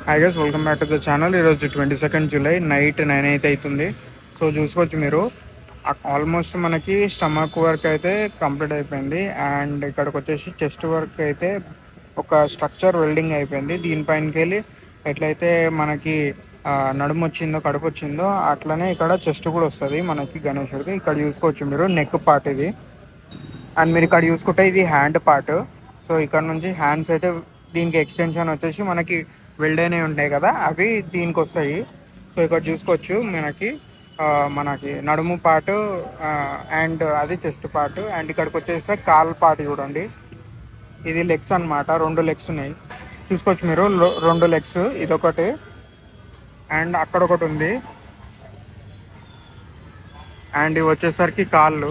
Hi guys, welcome back to the channel. ఈరోజు 22 July night 9 అయితే అవుతుంది. సో చూసుకోవచ్చు మీరు, ఆల్మోస్ట్ మనకి స్టమక్ వర్క్ అయితే కంప్లీట్ అయిపోయింది. అండ్ ఇక్కడికి వచ్చేసి చెస్ట్ వర్క్ అయితే ఒక స్ట్రక్చర్ వెల్డింగ్ అయిపోయింది. దీనిపైనకి వెళ్ళి ఎట్లయితే మనకి నడుము వచ్చిందో, కడుపు వచ్చిందో అట్లనే ఇక్కడ చెస్ట్ కూడా వస్తుంది మనకి గణేశుడికి. ఇక్కడ చూసుకోవచ్చు మీరు, నెక్ పార్ట్ ఇది. అండ్ మీరు ఇక్కడ చూసుకుంటే ఇది హ్యాండ్ పార్ట్. సో ఇక్కడ నుంచి హ్యాండ్స్ అయితే దీనికి ఎక్స్టెన్షన్ వచ్చేసి మనకి వెల్డ్ అయినవి ఉంటాయి కదా, అవి దీనికి వస్తాయి. సో ఇక్కడ చూసుకోవచ్చు మనకి నడుము పార్ట్ అండ్ అది చెస్ట్ పార్ట్. అండ్ ఇక్కడికి వచ్చేస్తే కాల్ పార్ట్ చూడండి, ఇది లెగ్స్ అన్నమాట. 2 లెగ్స్ ఉన్నాయి చూసుకోవచ్చు మీరు, 2 లెగ్స్, ఇదొకటి అండ్ అక్కడ ఒకటి ఉంది. అండ్ ఇవి వచ్చేసరికి కాళ్ళు,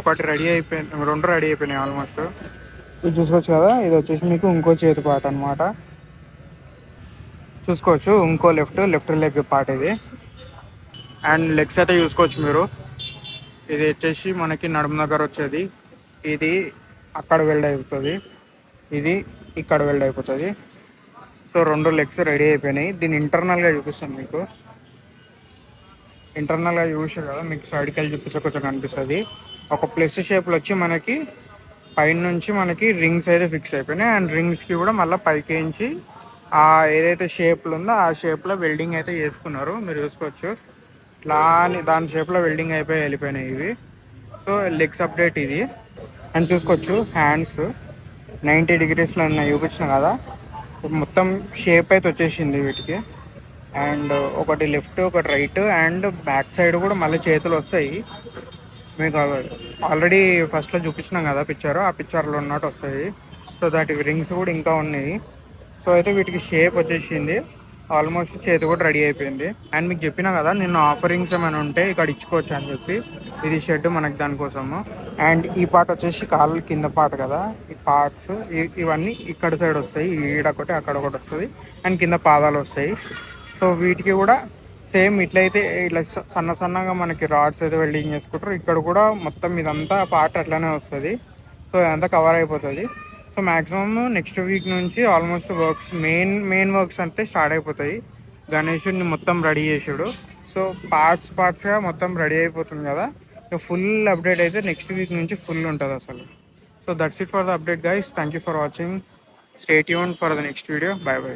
ఒకటి రెడీ అయిపోయింది, 2 రెడీ అయిపోయినాయి ఆల్మోస్ట్. ఇది చూసుకోవచ్చు కదా, ఇది వచ్చేసి మీకు ఇంకో చేతి పార్ట్ అనమాట. చూసుకోవచ్చు ఇంకో లెఫ్ట్ లెగ్ పార్ట్ ఇది. అండ్ లెగ్స్ అయితే చూసుకోవచ్చు మీరు, ఇది వచ్చేసి మనకి నడుము దగ్గర వచ్చేది, ఇది అక్కడ వెల్డ్ అయిపోతుంది, ఇది ఇక్కడ వెల్డ్ అయిపోతుంది. సో 2 లెగ్స్ రెడీ అయిపోయినాయి. దీన్ని ఇంటర్నల్గా చూపిస్తాను మీకు. ఇంటర్నల్గా చూసారు కదా, మీకు సైడ్కి వెళ్ళి చూపిస్తే కొంచెం కనిపిస్తుంది. ఒక ప్లస్ షేప్లో వచ్చి మనకి పైన నుంచి మనకి రింగ్స్ అయితే ఫిక్స్ అయిపోయినాయి. అండ్ రింగ్స్కి కూడా మళ్ళీ పైకి ఆ ఏదైతే షేప్లో ఉందో ఆ షేప్లో వెల్డింగ్ అయితే చేసుకున్నారు. మీరు చూసుకోవచ్చు దాని షేప్లో వెల్డింగ్ అయిపోయి వెళ్ళిపోయినాయి ఇవి. సో లెగ్స్ అప్డేట్ ఇది. అండ్ చూసుకోవచ్చు హ్యాండ్స్ 90 డిగ్రీస్లో చూపించిన కదా, మొత్తం షేప్ అయితే వచ్చేసింది వీటికి. అండ్ ఒకటి లెఫ్ట్, ఒకటి రైట్, అండ్ బ్యాక్ సైడ్ కూడా మళ్ళీ చేతులు వస్తాయి మీకు. ఆల్రెడీ ఫస్ట్లో చూపించినాం కదా పిక్చర్, ఆ పిక్చర్లో ఉన్నట్టు వస్తాయి. సో దాటి రింగ్స్ కూడా ఇంకా ఉన్నాయి. సో అయితే వీటికి షేప్ వచ్చేసింది, ఆల్మోస్ట్ చేతి కూడా రెడీ అయిపోయింది. అండ్ మీకు చెప్పినా కదా నిన్న ఆఫరింగ్స్ ఏమైనా ఉంటే ఇక్కడ ఇచ్చుకోవచ్చు అని చెప్పి. ఇది షెడ్ మనకి దానికోసము. అండ్ ఈ పార్ట్ వచ్చేసి కాళ్ళు కింద పార్ట్ కదా, ఈ పార్ట్స్ ఇవన్నీ ఇక్కడ సైడ్ వస్తాయి, ఈడొకటి అక్కడ ఒకటి వస్తుంది, అండ్ కింద పాదాలు వస్తాయి. సో వీటికి కూడా సేమ్ ఇట్లయితే ఇట్లా సన్నగా మనకి రాడ్స్ అయితే వెల్డింగ్ చేసుకుంటారు, ఇక్కడ కూడా మొత్తం ఇదంతా పార్ట్ అట్లానే వస్తుంది. సో ఇదంతా కవర్ అయిపోతుంది. సో మ్యాక్సిమమ్ నెక్స్ట్ వీక్ నుంచి ఆల్మోస్ట్ వర్క్స్ మెయిన్ వర్క్స్ అంటే స్టార్ట్ అయిపోతాయి. గణేషుడిని మొత్తం రెడీ చేసాడు. సో పార్ట్స్గా మొత్తం రెడీ అయిపోతుంది కదా. సో ఫుల్ అప్డేట్ అయితే నెక్స్ట్ వీక్ నుంచి ఫుల్ ఉంటుంది అసలు. So that's it for the update guys. Thank you for watching. Stay tuned for the next video. By by.